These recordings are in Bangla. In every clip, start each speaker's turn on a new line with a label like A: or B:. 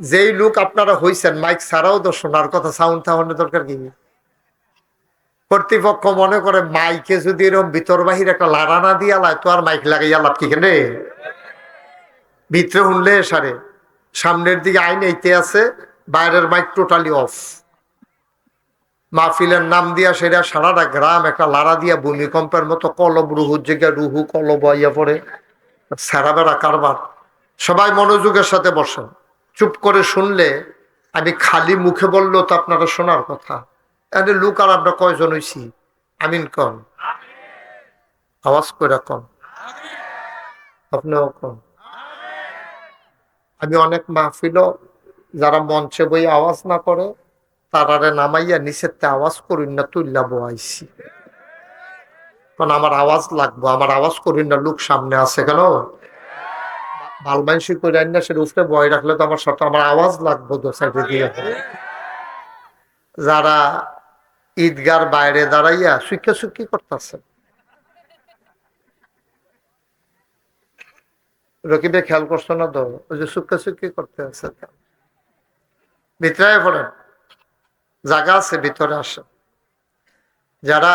A: যেই লোক আপনারা হইছেন মাইক ছাড়াও তো শোনার কথা, সাউন্ড থামানোর দরকার কি? কর্তৃপক্ষ মনে করে মাইকে যদি এরকম ভিতর বাহির একটা লাড়া না দিয়া লাই তো আর মাইক লাগাইয়া লাভ কি কেনে? ভিতরে শুনলে সারে, সামনের দিকে আইন এইতে আছে, বাইরের মাইক টোটালি অফ। মাহফিলের নাম দিয়া সেটা সারাটা গ্রাম একটা লাড়া দিয়া ভূমিকম্পের মতো কলব রুহুর জায়গায় রুহু কলব আইয়া পড়ে। সারা বেড়া কারবার। সবাই মনোযোগের সাথে বসেন, চুপ করে শুনলে। আমি খালি মুখে বললো তো আপনারা শোনার কথা। এনে লোক আর আমরা কয়জন হইছি? আমিন কন, আওয়াজ করে কন, আপনিও কন। আমি অনেক মাহফিল যারা মঞ্চে বই আওয়াজ না করে তারারে নামাইয়া নিচের আওয়াজ করুন না তুল্লা বয়াইছি, কারণ আমার আওয়াজ লাগবো। আমার আওয়াজ করুন না, লোক সামনে আছে কেন ভালমাইশি করে না, সে উঠে বয় রাখলে তো আমার সাথে আমার আওয়াজ লাগবো দু সাইডে দিয়ে। যারা ঈদগার বাইরে দাঁড়াইয়া সুইকা সুকি করতেছে, রকিবে খেয়াল করছো না তো? ওই যে সুক্কা সুকি করতে আছে, ভিতরে পড়েন, জায়গা আছে ভিতরে আসে। যারা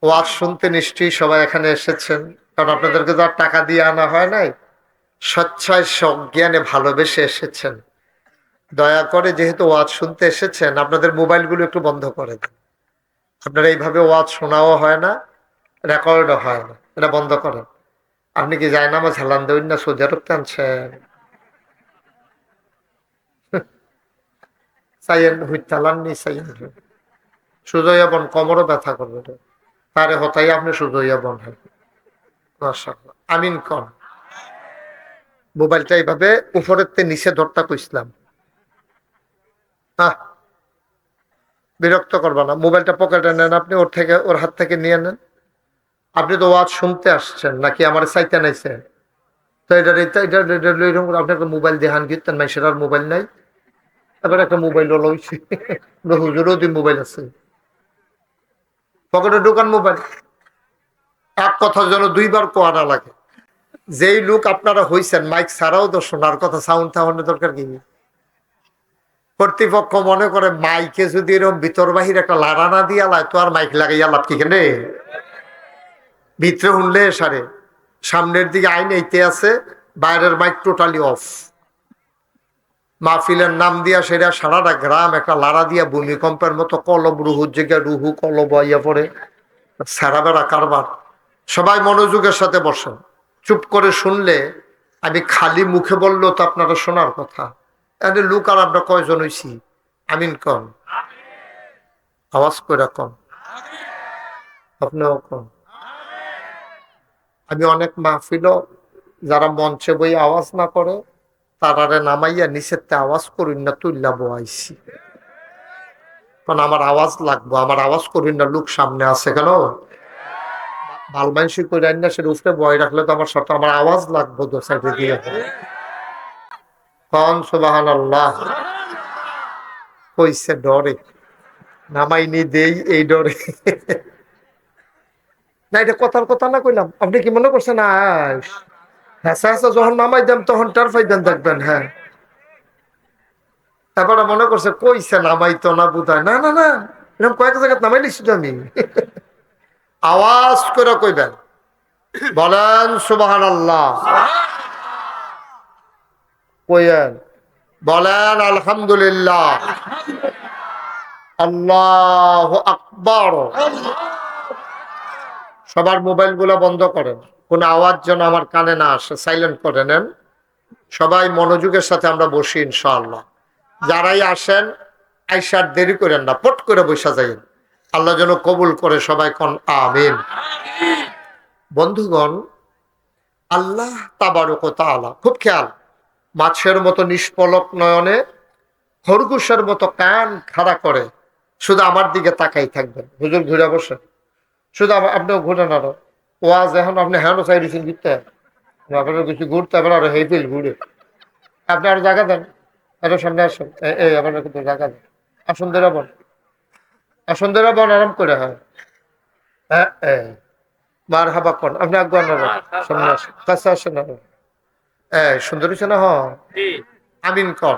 A: ওয়াজ শুনতে নিশ্চয়ই সবাই এখানে এসেছেন, কারণ আপনাদেরকে তো আর টাকা দিয়ে আনা হয় নাই, স্বচ্ছায় সজ্ঞানে ভালোবেসে এসেছেন। দয়া করে যেহেতু ওয়াজ শুনতে এসেছেন, আপনাদের মোবাইলগুলো একটু বন্ধ করে দেন। আপনারা এইভাবে ওয়াজ শোনাও হয় না, রেকর্ডও হয় না, এটা বন্ধ করেন। আপনি কি যায় না আমার ঝালান দেবেন না সোজা রক্ত আনছেন? চাইয়েন হুইতালাননি চাইয়েন সুজয়া বন, কোমরও ব্যথা করবে রে। তারে হতাই আপনি সুজয়া বন হয়। মাশাআল্লাহ, আমিন কন। মোবাইলটা এইভাবে উপরের তে নিচে ধরতা কইছিলাম। হ্যাঁ, বিরক্ত করবা না। মোবাইলটা পকেটে নেন, আপনি ওর থেকে, ওর হাত থেকে নিয়ে নেন। আপনি তো ওয়াজ শুনতে আসছেন নাকি আমার চাইতে নাইছে? তো আপনার মোবাইল দেখান কীর্তেন নাই, সেটার মোবাইল নাই। এবার একটা মোবাইল লইছি, হুজুরও মোবাইল আছে পকেটে ঢোকান মোবাইল। এক কথার জন্য দুইবার কোয়া না লাগে। যেই লোক আপনারা হইছেন মাইক ছাড়াও তো শোনার কথা, সাউন্ড থামানোর দরকার কি? কর্তৃপক্ষ মনে করে মাইকে যদি এরকম ভিতর বাহির একটা লাড়া না দিয়া লাই তো আর মাইক লাগাইয়া লাভ কি কেনে? ভিতরে শুনলে সারে, সামনের দিকে আইন এইতে আছে, বাইরের মাইক টোটালি অফ। মাহফিলের নাম দিয়া সেটা সারাটা গ্রাম একটা লাড়া দিয়া ভূমিকম্পের মতো কলব রুহুর জায়গায় রুহু কলব আইয়া পড়ে। সারা বেড়া কারবার। সবাই মনোযোগের সাথে বসেন, চুপ করে শুনলে। আমি খালি মুখে বললো তো আপনারা শোনার কথা। এনে লোক আর আমরা কয়জন হইছি? আমিন কন, আওয়াজ করে কন, আপনিও কন। আমি অনেক মাহফিল যারা মঞ্চে বই আওয়াজ না করে তারারে নামাইয়া নিচের আওয়াজ করুন না তুল্লা বয়াইছি, কারণ আমার আওয়াজ লাগবো। আমার আওয়াজ করুন না, লোক সামনে আছে কেন ভালমাইশি করে না, সে উঠে বয় রাখলে তো আমার সাথে আমার আওয়াজ লাগবো দু সাইডে দিয়ে। কন সুবহানাল্লাহ। কইছে ডরে নামাইনি দেই, এই ডরে। না, এটা কথার কথা না কইলাম, আপনি কি মনে করছেন? হ্যাঁ, যখন নামাই দেন তখন টার ফাইদেন দেখবেন। হ্যাঁ, তারপরে মনে করছে কইছে নামাই তো না বুঝায়, না না না, এরকম কয়েক জায়গায় নামাই লিখছি তো আমি। আওয়াজ করে কইবেন, বলেন সুবহানাল্লাহ, কইয়েন, বলেন আলহামদুলিল্লাহ, আল্লাহু আকবার। সবার মোবাইল গুলা বন্ধ করেন, কোন আওয়াজ যেন আমার কানে না আসে, সাইলেন্ট করে নেন। সবাই মনোযোগের সাথে আমরা বসি ইনশাআল্লাহ। যারাই আসেন আইসার দেরি করেন না, পট করে বসা যাই। আল্লাহ যেন কবুল করে, সবাই কোন আমিন। বন্ধুগণ, আল্লাহ তাবারক ওয়া তাআলা খুব খেয়াল, মাছের মতো নিষ্পলক নয়নে, খরগোশের মতো কান খাড়া করে শুধু আমার দিকে তাকাই থাকবেন। হুজুর ঘুরে বসে, শুধু আপনিও ঘুরেন। আরো ওয়াজ এখন আপনি হ্যাঁ চাই দিচ্ছেন ঘুরতে, আপনার কিছু ঘুরতে আবার আরো হেফিল ঘুরে। আপনি আরো জায়গা দেন, আরো সামনে আসুন, এই আপনার কিন্তু জায়গা দেন। আসুন ধরে বন, আসুন ধরে বন, আরাম করে। হয় হ্যাঁ, মার হাবা কন, আপনি আগুয়ান সামনে আসুন, কাছে আসেন। আরো সুন্দর হয়েছে না? আমিন কর।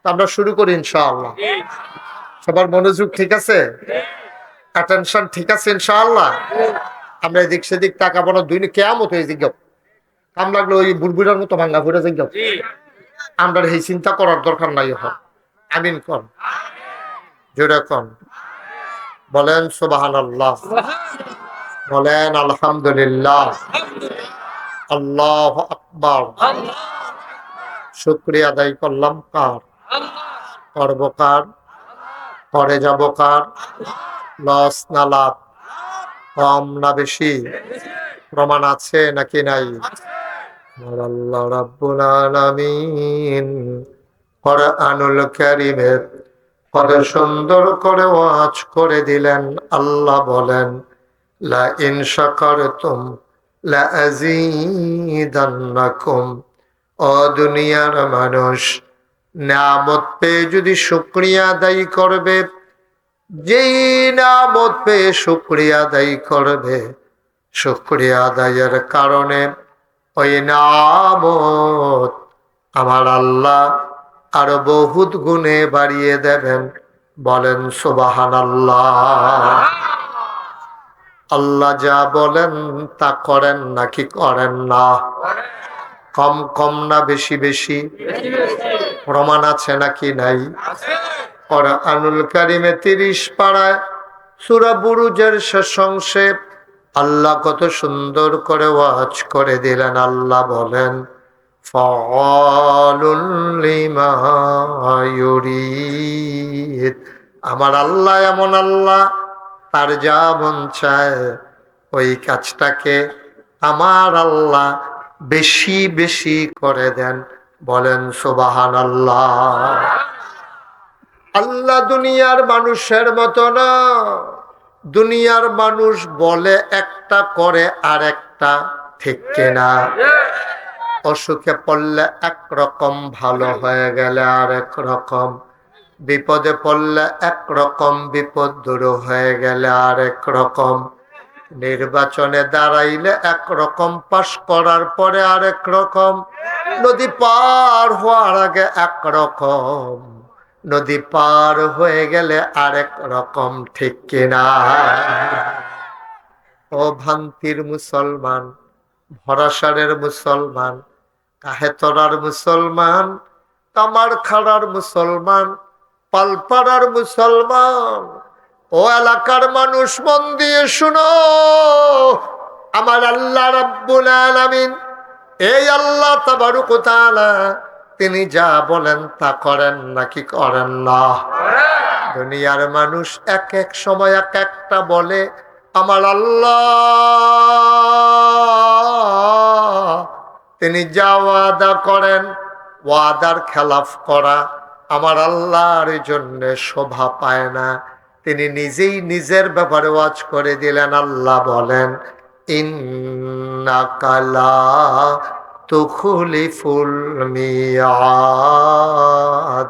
A: আমরা শুরু করি ইনশাআল্লাহ। সবার মনোযোগ ঠিক আছে, অ্যাটেনশন ঠিক আছে ইনশাআল্লাহ। আমরা এদিক সেদিক তাকাবো না, দুই কেয়ামত হয়ে যাই কাম লাগলো ওই বুড়বুড়ার মতো ভাঙ্গা ফুটে যাই। আমরা এই চিন্তা করার দরকার নাই। এখন আমিন কর, জোরে কর, বলেন সুবহানাল্লাহ, বলেন আলহামদুলিল্লাহ, আল্লাহু আকবার। শুকরিয়া আদায় করলাম কার? করব কার? করে যাব কার? লস না লাভ, কম না বেশি? প্রমাণ আছে নাকি নাই? আল্লাহ রাব্বুল আলামিন কুরআনুল কারীমে কত সুন্দর করে ওয়াজ করে দিলেন। আল্লাহ বলেন, লা ইন শাকারতুম লা আযীদান্নাকুম। ও দুনিয়ার মানুষ, নিয়ামত পেয়ে যদি শুকরিয়া আদায় করবে, যেই নিয়ামত পেয়ে শুকরিয়া আদায় করবে, শুকরিয়া আদায়ের কারণে ওই নিয়ামত আমার আল্লাহ আরো বহুত গুণে বাড়িয়ে দেবেন। বলেন সুবহানাল্লাহ। আল্লাহ যা বলেন তা করেন নাকি করেন না? কম কম না বেশি বেশি? প্রমাণ আছে নাকি নাই? কুরআনুল কারীমে ৩০ পারায় সূরা বুরুজের শেষ অংশে আল্লাহ কত সুন্দর করে ওয়াজ করে দিলেন। আল্লাহ বলেন, ফাআলুল লিমা ইউরিদ। আমার আল্লাহ এমন আল্লাহ, তার যা মন চায় ওই কাজটাকে আমার আল্লাহ বেশি বেশি করে দেন। বলেন সুবহানাল্লাহ। আল্লাহ দুনিয়ার মানুষের মতো না। দুনিয়ার মানুষ বলে একটা, করে আর একটা, ঠিক কিনা? অসুখে পড়লে একরকম, ভালো হয়ে গেলে আরেক রকম, বিপদে পড়লে একরকম, বিপদ দূর হয়ে গেলে আরেক রকম, নির্বাচনে দাঁড়াইলে একরকম, পাশ করার পরে আরেক রকম, নদী পার হওয়ার আগে একরকম, নদী পার হয়ে গেলে আরেক রকম, ঠিক কিনা? ও ভান্তির মুসলমান, ভরাসারের মুসলমান, কাহেতরার মুসলমান, তামার খাড়ার মুসলমান, পালপাড়ার মুসলমান, ও এলাকার মানুষ মন দিয়ে শুনো। আমার আল্লাহ রাব্বুল আলামিন, এই আল্লাহ তাবারক ওয়া তাআলা, তিনি যা বলেন তা করেন নাকি করেন না? দুনিয়ার মানুষ এক এক সময় এক একটা বলে। আমার আল্লাহ তিনি যা ওয়াদা করেন, ওয়াদার খেলাফ করা আমার আল্লাহর জন্য শোভা পায় না। তিনি নিজেই নিজের ব্যাপারে ওয়াজ করে দিলেন। আল্লাহ বলেন, ইন্নাকা লা তুখলিফুল মিয়াদ।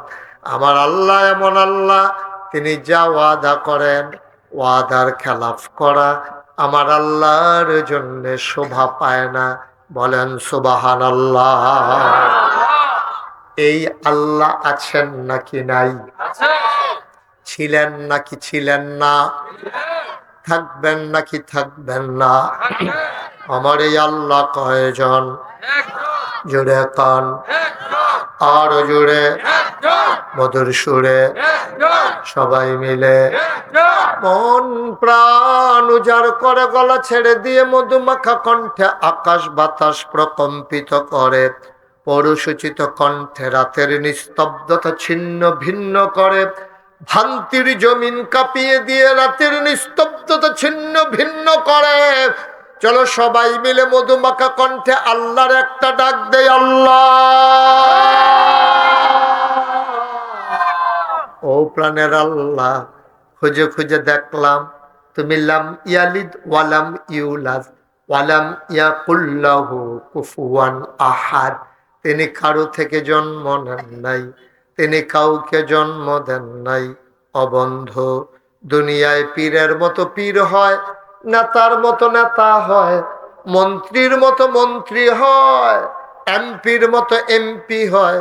A: আমার আল্লাহ এমন আল্লাহ, তিনি যা ওয়াদা করেন, ওয়াদার খেলাফ করা আমার আল্লাহর জন্য শোভা পায় না। বলেন সুবহানাল্লাহ। এই আল্লাহ আছেন নাকি নাই? ছিলেন নাকি ছিলেন না? থাকবেন নাকি থাকবেন না? আমার এই আল্লাহ কয়জন? জোরে কান, আর জোরে, মধুর সুরে, সবাই মিলে মন প্রাণ উজাড় করে গলা ছেড়ে দিয়ে মধুমাখা কণ্ঠে আকাশ বাতাস প্রকম্পিত করে, পৌরসূচিত কণ্ঠে রাতের নিস্তব্ধতা ছিন্ন ভিন্ন করে, ভান্তির জমিন কাঁপিয়ে দিয়ে রাতের নিস্তব্ধতা ছিন্ন ভিন্ন করে। চলো সবাই মিলে মধুমাখা কণ্ঠে আল্লাহর একটা ডাক দেয়, আল্লাহ। ও প্রাণের আল্লাহ, খুঁজে খুঁজে দেখলাম তুমি লাম ইয়ালিদ ওয়ালাম ইউলাদ ওয়ালাম ইয়াকুল লাহু কুফুয়ান আহাদ। তিনি কারো থেকে জন্ম নেন নাই, তিনি কাউকে জন্ম দেন নাই। অবন্ধ, দুনিয়ায় পীরের মতো পীর হয়, নেতার মতো নেতা হয়, মন্ত্রীর মতো মন্ত্রী হয়, এমপির মতো এমপি হয়,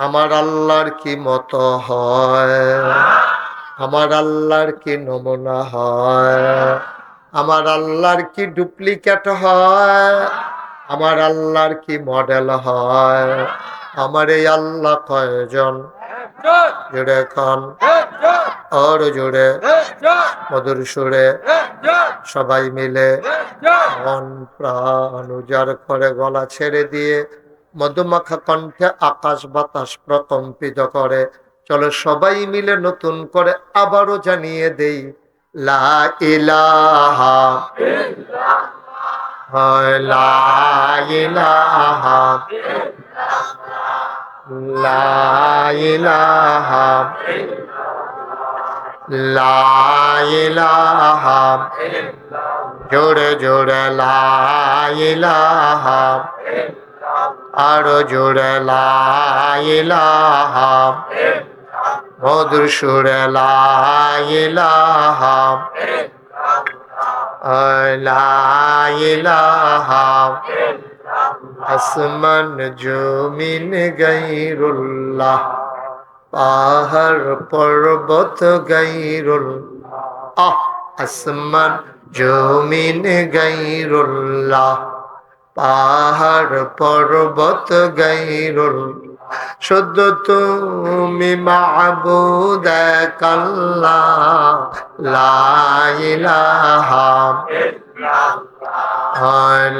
A: আমার আল্লাহর কি মতো হয়? আমার আল্লাহর কি নমুনা হয়? আমার আল্লাহর কি ডুপ্লিকেট হয়? আমার আল্লাহর কি মডেল হয়? আমার এই আল্লাহ কয়জন? জুড়ে খান আর জুড়ে মধুর সুরে সবাই মিলে মন প্রাণ উজাড় করে গলা ছেড়ে দিয়ে মধুমাখা কণ্ঠে আকাশ বাতাস প্রকম্পিত করে চলো সবাই মিলে নতুন করে আবারও জানিয়ে দেই লা ইলাহা লা ইলাহা লা ইলাহা লা ইলাহা জোরে জোরে লা ইলাহা আরো জোরে লা ইলাহা মধুর সুরে লা ইলাহা লা ইলাহা আসমান জমিন গায়রুল্লাহ পাহাড় পর্বত গায়রুল্লাহ আসমান জমিন গায়রুল্লাহ পাহাড় পর্বত গায়রুল্লাহ শুধু তুমি মাবুদ এক আল্লাহ লা ইলাহা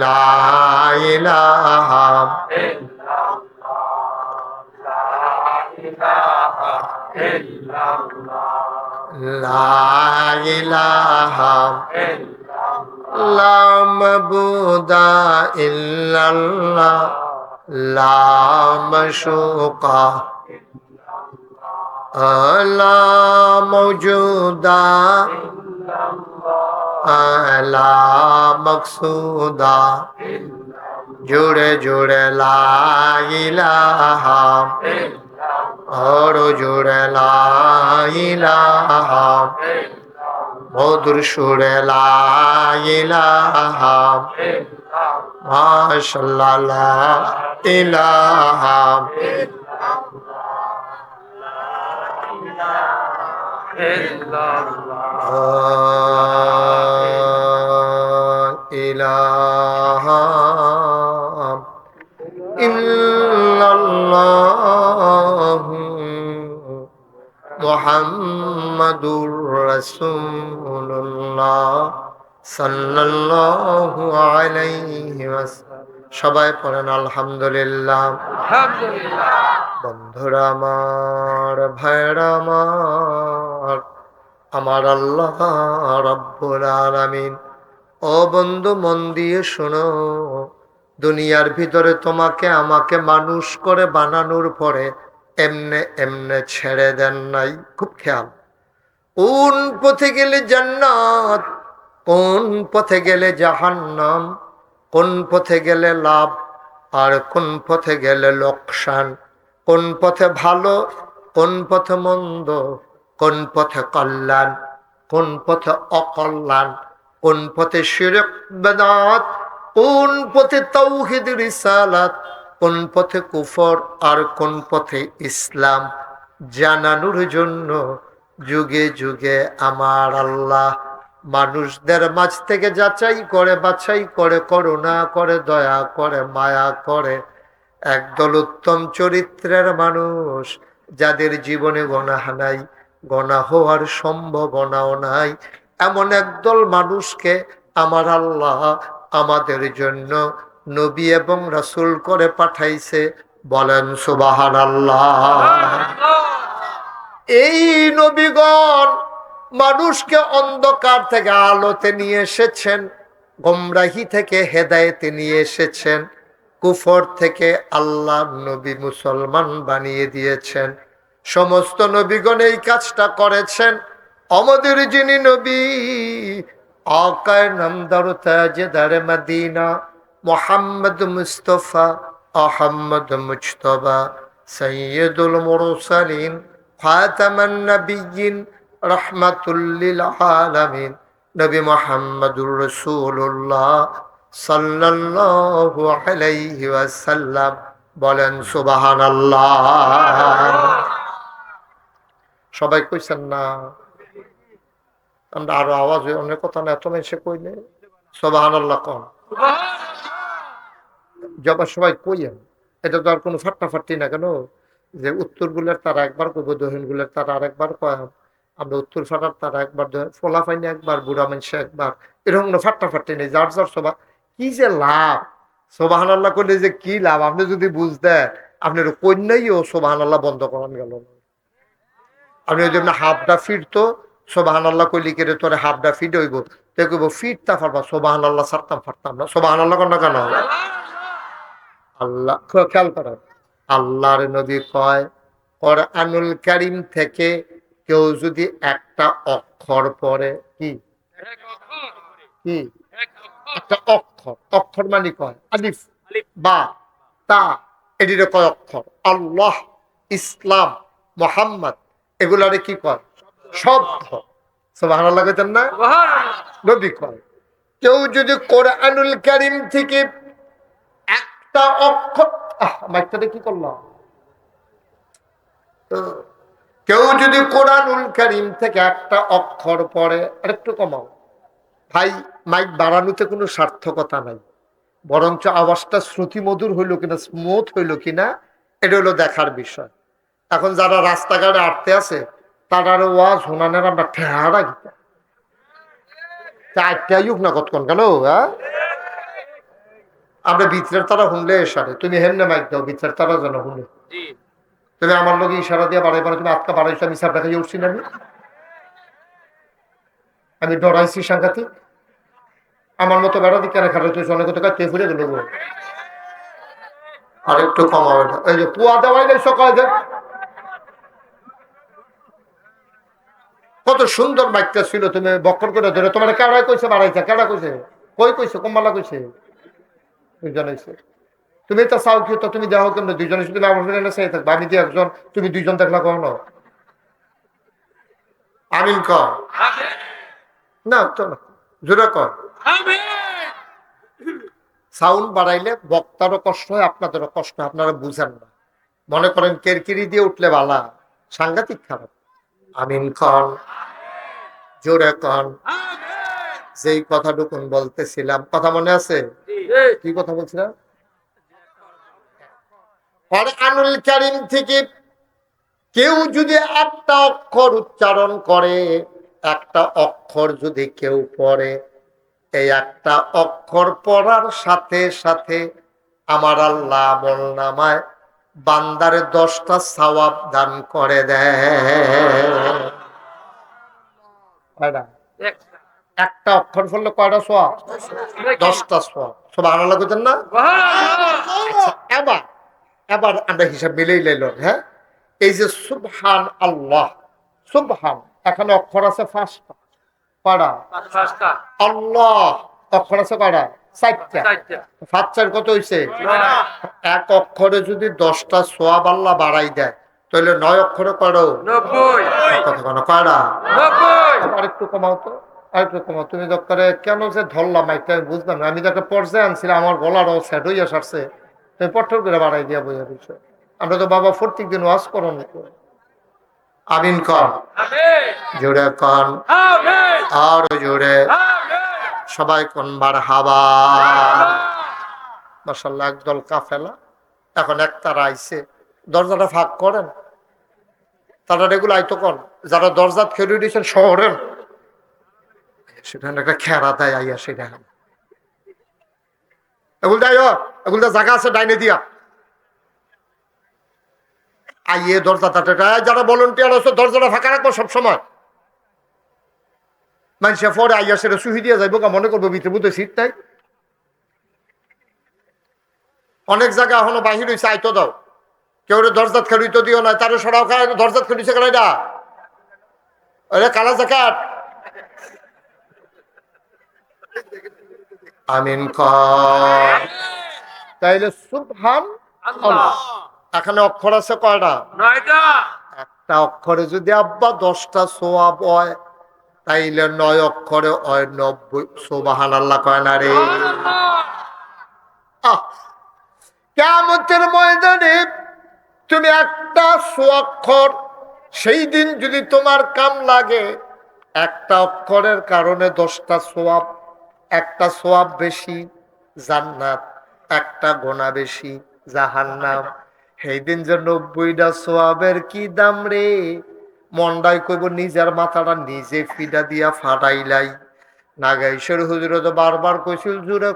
A: লা ইলাহা লা ইলাহা লা মাবুদা ইল্লাল্লাহ লা মাশুকা লা মাওজুদা লা মাকসুদা জোরে জোরে লা ইলাহা আর জোরে লা ইলাহা মধুর সুরে লা ইলাহা মাশাআল্লাহ লা ইলাহা ইলাহা ইল্লাল্লাহ মুহাম্মাদুর রাসূলুল্লাহ সাল্লাল্লাহু আলাইহি ওয়াসাল্লাম সবাই পড়েন আলহামদুলিল্লাহ। বন্ধুরা আমার, ভাইরা আমার আল্লাহ রাব্বুল আলামিন ও বন্ধু মন দিয়ে শোনো, দুনিয়ার ভিতরে তোমাকে আমাকে মানুষ করে বানানোর পরে এমনে এমনে ছেড়ে দেন নাই। খুব খেয়াল, কোন পথে গেলে জান্নাত, কোন পথে গেলে জাহান্নাম, কোন পথে গেলে লাভ আর কোন পথে গেলে লোকসান, কোন পথে ভালো কোন পথে মন্দ, কোন পথে কল্যাণ কোন পথে অকল্যাণ, কোন পথে শিরক বেদাত, কোন পথে তাওহীদ রিসালাত, কোন পথে কুফর আর কোন পথে ইসলাম জানানোর জন্য যুগে যুগে আমার আল্লাহ মানুষদের মাঝ থেকে যাচাই করে বাছাই করে করুণা করে দয়া করে মায়া করে একদল উত্তম চরিত্রের মানুষ যাদের জীবনে গুনাহ নাই, গুনাহ হওয়ার সম্ভাবনাও নাই, এমন একদল মানুষকে আমার আল্লাহ আমাদের জন্য নবী এবং রাসূল করে পাঠাইছে। বলেন সুবহানাল্লাহ। এই নবীগণ মানুষকে অন্ধকার থেকে আলোতে নিয়ে এসেছেন, গোমরাহি থেকে হেদায়েতে নিয়ে এসেছেন, কুফর থেকে আল্লাহ নবী মুসলমান বানিয়ে দিয়েছেন। সমস্ত নবীগণ এই কাজটা করেছেন। আমাদের যিনি নবী আকায়ে নামদার তাজদার মদিনা মুহাম্মদ মুস্তাফা আহমদ মুজতবা সৈয়দুল মুরসালিন খাতামান নবিয়্যিন রাহমাতুল লিল আলামিন নবী মুহাম্মদুর রাসূলুল্লাহ সাল্লাল্লাহু আলাইহি ওয়াসাল্লাম। বলেন সুবহানাল্লাহ। সবাই কইছেন না? আমরা আরো আওয়াজ অনেক কথা না, এত মেসে কইলে সুবহানাল্লাহ কোন জবা সবাই কইয়েন। এটা তো আর কোনো ফাট্টাফাট্টি না কেন যে উত্তর গুলের তারা একবার কইব, দক্ষিণ গুলের তারা আরেকবার কয়। আমরা উত্তর ফাটার তারা একবার, ফোলা ফাইনি একবার, বুড়া মানুষে একবার, এরকম কোনো ফাট্টাফাট্টি নেই। যার যার সবা কি যে লাভ, সুবহানাল্লাহ করলে যে কি লাভ আপনি যদি বুঝতেন, আপনার কন্যাই ও সুবহানাল্লাহ বন্ধ করান গেল না। আপনি ওই জন্য হাফটা ফিরতো সুবহানাল্লাহ কইলি কেড়ে তোরে হাফটা ফিট হইব, তো কইব ফিরতা পারবা, সুবহানাল্লাহ ছাড়তাম পারতাম না। সুবহানাল্লাহ কর না কেন? আল্লাহ খেয়াল করেন, আল্লাহর নবী কয় কোরআনুল কারীম থেকে কেউ যদি একটা অক্ষর পড়ে, কি কি একটা অক্ষর, অক্ষর মানে কয় আলিফ বা তা, এটির কয় অক্ষর। আল্লাহ, ইসলাম, মোহাম্মদ, এগুলারে কি কয়? শব্দ। সুবহানাল্লাহ কইতেন না? নবী কয় কেউ যদি কোরআনুল কারীম থেকে একটা অক্ষর, মাইকটাতে কি করলাম, কেউ যদি কোরআনুল কারীম থেকে একটা অক্ষর পড়ে, আরেকটু কমাও ভাই, মাইক বাড়ানোতে কোনো সার্থকতা নাই, বরঞ্চ আওয়াজটা শ্রুতিমধুর হইল কিনা, স্মুথ হইল কিনা, এটা হলো দেখার বিষয়। এখন যারা রাস্তাঘাটে আটতে আছে তার ওয়াজ শোনানের আমরা ঠেহারা গিতা আটটাইুক না কতক্ষণ কেন, হ্যাঁ আমরা ভিতরের তারা শুনলে এসারে, তুমি হেমনে মাইক দাও ভিতরের তারা যেন শুনে। তুমি আমার লোক ইশারা দিয়ে বাড়াই পারো, তুমি আটকা বাড়াইছো, আমি সাপ দেখাই উঠছি না, আমি ডরাইছি সাংঘাতিক। আমার মতো বেড়া দিকে কেন খারাপ হয়েছে, অনেক কথা কে ফুরে গেল। আর একটু কমাও এটা, এই যে পুয়া দেওয়াই নেই সকালে দেন। কত সুন্দর মাইকটা ছিল, তুমি বক্কর করে ধরে, তোমার কেডা কইছে বাড়াইছে, কেডা কইছে, কই কইছে, কম্বালা কইছে, দুইজন হয়েছে। তুমি তো চাও কি, তো তুমি দেখো কেন দুইজন এসে, তুমি আমার চাই থাকবে, আমি দিয়ে একজন, তুমি দুইজন দেখলা কখনো? আমিন কর না তো, জোরে কর। সাউন্ড বাড়াইলে বক্তারও কষ্ট হয়, আপনাদেরও কষ্ট হয়, আপনারা বুঝেন না, মনে করেন কেরকিরি দিয়ে উঠলে বালা, সাংঘাতিক খারাপ। আমিন কর, জোরে কর। যেই কথাটুকুন বলতেছিলাম, কথা মনে আছে? কি কথা বলছিলাম? কোরআনুল কারীম থেকে কেউ যদি একটা অক্ষর উচ্চারণ করে, একটা অক্ষর যদি কেউ পড়ে, এই একটা অক্ষর পড়ার সাথে সাথে আমার আল্লাহ আমলনামায় বান্দারে 10টা সওয়াব দান করে দেয়। একটা অক্ষর পড়লে কয়টা সওয়াব? 10টা সওয়াব। সুবহানাল্লাহ কইতেন না? আচ্ছা, এবার আমরা হিসাব মিলেই লাইলাম। হ্যাঁ, এই যে সুবহান আল্লাহ, সুবহান এখানে অক্ষর আছে 5টা, কয়টা? আল্লাহ অক্ষর আছে কয়টা? 4টা। 5 4 কত হইছে? এক অক্ষরে যদি 10টা সওয়াব আল্লাহ বাড়াই দেয়, তাহলে 9 অক্ষরে কয়টা? 90। কত কোন কয়টা? 90। আরেকটু কমাও তো, আরেকটু কমাও। তুমি দক্তরে কেন যে ধরলাম মাইকটা আমি বুঝলাম না, আমি তো একটা পর্যায়ে আনছিলাম, আমার গলাটাও সেট হইয়া সারছে, তুমি পট্টর করে বাড়াই দিয়া বইয়া বিষয়। আমরা তো বাবা প্রত্যেক দিন ওয়াজ করুন। আমিন কর, জোরে কন, আর জোরে সবাই কোন মারহাবা। মাশাআল্লাহ, একদল কাফেলা এখন এক তারা আইছে, দরজাটা ফাঁক করেন, তারা এগুলো আইতো কন, যারা দরজা খেয়ে দিয়েছেন শহরের, সেখানে একটা খেরা দেয় আইয়া, সেটা এগুলো দেয়, এগুলো জায়গা আছে ডাইনে দিয়া আইয়ে দরজাটা, যারা ভলেন্টিয়ার আছে দরজাটা ফাঁকা রাখবো সবসময়। মানুষের পরে আইয়া সেটা সুহি দিয়ে যাইব, মনে করবো ভিতরে বুঝতে সিট নাই। অনেক জায়গা এখনো বাহির হয়েছে, আইতো দাও, কেউ দরজাত খেলুইতো দিও না, তারা সরাও খায়, দরজাত খেলুইছে কেন এটা, ওরে কালা জাকাত। আমিন কর। তাইলে সুবহান আল্লাহ এখানে অক্ষর আছে কয়টা? 9টা। একটা অক্ষরে যদি আব্বা 10টা সওয়াব হয়, তাইলে 9 অক্ষরে হয় 90। সুবহানাল্লাহ কয় না রে? আহ, কিয়ামতের ময়দানে তুমি একটা সোয়াক্ষর, সেই দিন যদি তোমার কাম লাগে, একটা অক্ষরের কারণে 10টা সোয়াব, একটা সোয়াব বেশি জান্নাত, একটা গোনা বেশি জাহান্নাম। সেই দিন যে 90টা সোয়াবের কি দাম রে, মন্ডাই কইব নিজের মাথাটা নিজে ফিডা দিয়া ফাটাইলাই। নাগাইশের হুজুরে তো বারবার কইছিল জোরে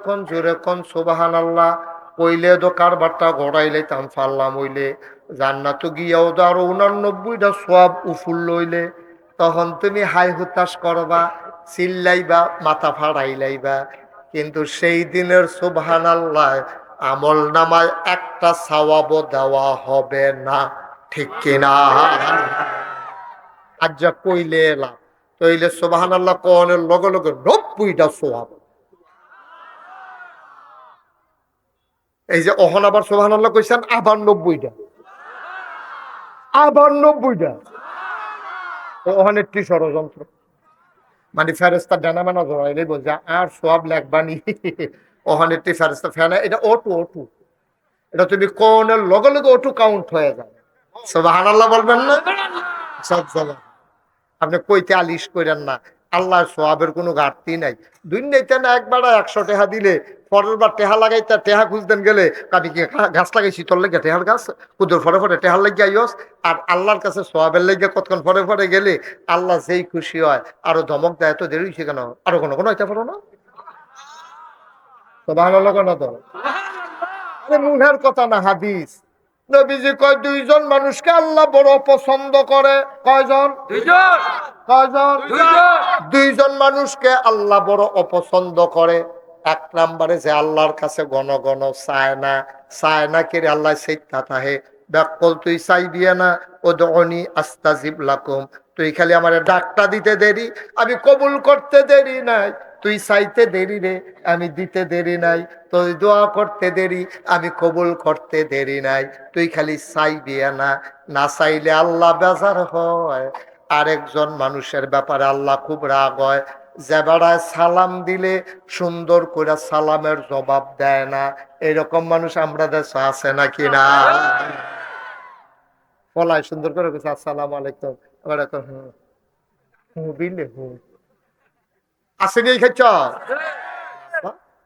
A: কোন সুবহানাল্লাহ, কইলে তো কারবারটা ঘোরাইলে তাম ফাল্লাম হইলে জান্নাত গিয়াও তো আরো 89টা সোয়াব উফুল লইলে, তখন তুমি হাই হুতাশ করবা, চিল্লাইবা, মাথা ফাড়াইলাইবা। কিন্তু সেই দিনের সুবহানাল্লাহ আমল নামায় একটা সওয়াবও দেওয়া হবে না, ঠিক কিনা? আজ যা কইলে এলাম, তইলে সুবহানাল্লাহ কোনের লগে লগে 90টা সোয়াব। এই যে অহন আবার সুবহানাল্লাহ কইছেন, আবার 90টা, আবার 90টা। ওহন একটি ষড়যন্ত্র, মানে ফেরেস্তা ডানা মানা জড়াইলে বলছে আর সব লেখবানি। ওখানে একটি ফেরেস্তা ফেনা, এটা অটু, এটা তুমি কোনের লগে লগে অটু কাউন্ট হয়ে যায়। সুবহানাল্লাহ বলবেন না? সব জবাব আপনি কইতে আলিশ করেন না, আল্লাহর সোয়াবের কোনো ঘাটতি নাই। দুনিয়াতে না একবার 100 টাকা দিলে পরের বার টেহা লাগাইতে, টেহা খুঁজতেন গেলে আমি কি গাছ লাগাইছি তোর লেগে টেহার গাছ, কুদুর ফরে টেহার লেগে আইস। আর আল্লাহর কাছে সোয়াবের লেগে কতক্ষণ ফরে গেলে আল্লাহ যেই খুশি হয় আরো ধমক দেয়, তো দেরি হয়েছে কেন, আরো কোনো হইতে পারো না। তো ভালো লাগো না তো, মুখের কথা না, হাদিস। নবীজি কয় 2জন মানুষকে আল্লাহ বড় পছন্দ করে। কয়জন? কয়জন? 2জন মানুষকে আল্লাহ বড় অপছন্দ করে। এক নম্বরে যে আল্লাহর কাছে ঘন ঘন চায় না কে আল্লাহ সেইটা থাহে ব্যাকল, তুই চাইবি না, ও দনি আস্তাজিব লাকুম, তুই খালি আমার ডাকটা দিতে দেরি, আমি কবুল করতে দেরি নাই। তুই চাইতে দেরি রে, আমি দিতে দেরি নাই। তুই দোয়া করতে দেরি, আমি কবুল করতে দেরি নাই। তুই খালি চাইবি না চাইলে আল্লাহ বেজার হয়। আরেকজন মানুষের ব্যাপারে আল্লাহ খুব রাগ হয়, যে বেড়ায় সালাম দিলে সুন্দর করে সালামের জবাব দেয় না। এরকম মানুষ আমরা দেশে আছে নাকি না? ফলায় সুন্দর করে বলছে আসসালামু আলাইকুম, এবার বিলে আসেনি এই খেচ্ছ।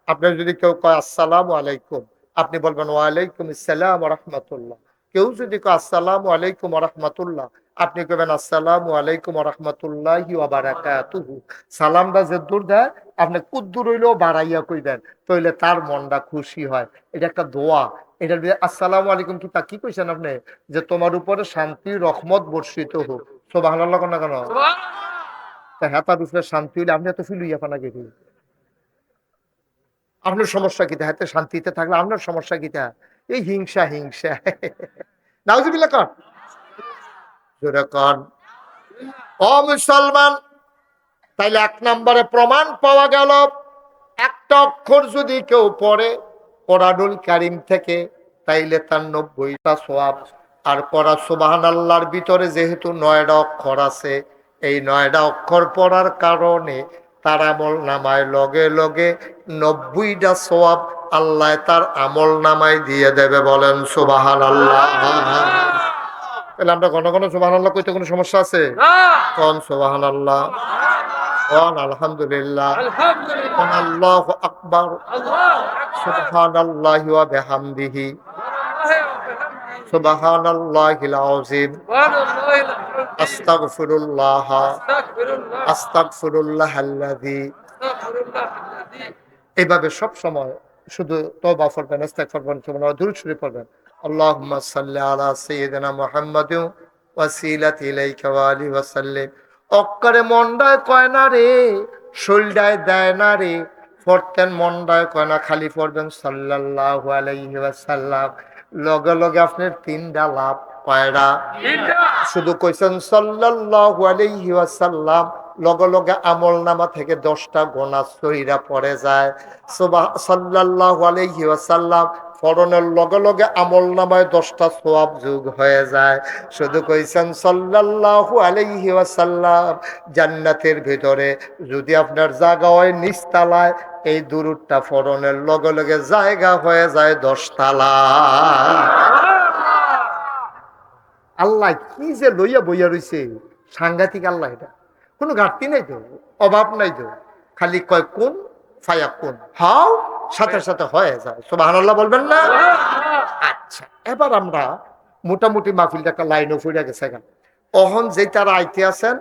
A: আপনার যদি কেউ কয় আসসালামু আলাইকুম, আপনি বলবেন ওয়ালাইকুম আসসালাম ওয়া রাহমাতুল্লাহ। কেউ যদি কয় আসসালামু আলাইকুম ওয়া রাহমাতুল্লাহ, আপনি কইবেন আসসালামু আলাইকুম ওয়া রাহমাতুল্লাহি ওয়া বারাকাতুহু। সালামটা যে দূর দেয়, আপনি কুদ্দুর হইলেও বাড়াইয়া কইবেন, তাইলে তার মনটা খুশি হয়। এটা একটা দোয়া। এটা আসসালামু আলাইকুম কি তা কি কইছেন আপনি, যে তোমার উপরে শান্তি রহমত বর্ষিত হোক। সুবহানাল্লাহ কোন না কেন? তা হেতার উপরে শান্তি হইলে আপনি এত ফিল হইয়া পানা গেছি, আপনার সমস্যা কিতা? হাতে শান্তিতে থাকলে আপনার সমস্যা কিতা? এই হিংসা নাউজুবিল্লাহ কন, জোরে কন। ও মুসলমান, তাইলে 1 নম্বরে প্রমাণ পাওয়া গেল, একটা অক্ষর যদি কেউ পড়ে কোরআনুল কারীম থেকে, তাইলে তার 90টা সওয়াব। আর পড়া সুবহানাল্লাহর ভিতরে যেহেতু 9টা অক্ষর আছে, এই 9টা অক্ষর পড়ার কারণে তার আমল নামায় লগে লগে 90টা সওয়াব আল্লাহ তার আমল নামায় দিয়ে দেবে। বলেন সুবহানাল্লাহ। তাহলে আমরা ঘন ঘন সুবহানাল্লাহ কইতে কোনো সমস্যা আছে? কোন সুবহানাল্লাহ, কোন আলহামদুলিল্লাহ, কোন আল্লাহু আকবার, সুবহানাল্লাহি ওয়া বিহামদিহি, সুবহানাল্লাহিল আযীম, আস্তাগফিরুল্লাহ, আস্তাগফিরুল্লাহাল্লাযী। এইভাবে সব সময় শুধু তওবা করবেন, ইস্তেগফার করবেন, সুবহানাল্লাহ, দুরূদ শরীফ পড়বেন। আল্লাহুম্মা সাল্লি আলা সাইয়্যিদিনা মুহাম্মাদিন ওয়াসিলাতি ইলাইকা ওয়া আলিহি ওয়া সাল্লিম। অক্করে মন্ডায় কয় না রে, শোলডায় দেয় না রে, পড়তেন মন্ডায় কয় না, খালি পড়বেন সাল্লাল্লাহু আলাইহি ওয়াসাল্লাম। লগে লগে আপনার 3টা লাভ। কয়টা? শুধু কইছেন সাল্লাল্লাহু আলাইহি ওয়াসাল্লাম, লগে লগে আমল নামা থেকে 10টা গোনা সহিরা পড়ে যায়। সাল্লাল্লাহু আলাইহি ওয়াসাল্লাম ফরনের লগে লগে আমল নামায় 10টা সওয়াব যোগ হয়ে যায়। শুধু কইছেন সাল্লাল্লাহু আলাইহি ওয়াসাল্লাম, জান্নাতের ভিতরে যদি আপনার জায়গা হয় নিচতলায়, এই দুরুদটা ফরনের লগে লগে জায়গা হয়ে যায় 10 তালা। আল্লাহ কি যে লইয়া বইয়া রইছে, সাংঘাতিক আল্লাহ। এটা কোনো ঘাটতি নাই তো, অভাব নাই তো, খালি কয় কোন ফায়া কোন, হাও সাথে সাথে হয়ে যায়। সুবহানাল্লাহ বলবেন না? আচ্ছা, এবার আমরা মোটামুটি মাহফিলটা একটা লাইনও ফুরিয়া গেছে। এখন অহন যে তারা আইতে আছেন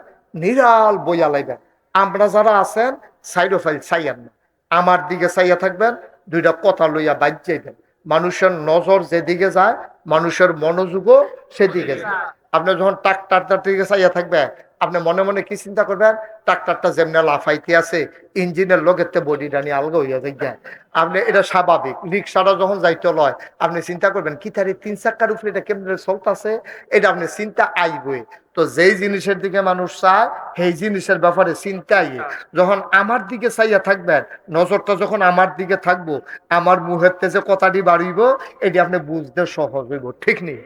A: নিরাল বইয়া লাইবেন। আমরা যারা আছেন সাইড ফাইল চাইয়েন না, আমার দিকে চাইয়া থাকবেন, দুইটা কথা লইয়া বাইর যাইবেন। মানুষের নজর যেদিকে যায় মানুষের মনোযোগও সেদিকে যায়। আপনি যখন ট্রাক্টারটার দিকে চাইয়া থাকবেন, আপনি মনে মনে কি চিন্তা করবেন, ট্রাক্টারটা যেমনি লাফাইতে আছে ইঞ্জিনের লগেতে বডিটা নিয়ে আলগা হইয়া যায়। আপনি এটা স্বাভাবিক। রিক্সাটা যখন যাইতে লয় আপনি চিন্তা করবেন কি তার 3 চাক্কার উপরে এটা কেমনে চলতেছে, এটা আপনি চিন্তা আইবই। তো যেই জিনিসের দিকে মানুষ চায় সেই জিনিসের ব্যাপারে চিন্তা আইয়ে। যখন আমার দিকে চাইয়া থাকবেন, নজরটা যখন আমার দিকে থাকবো, আমার মুহের যে কথাটি বাড়িব এটি আপনি বুঝতে সহজ হইব। ঠিক নেই?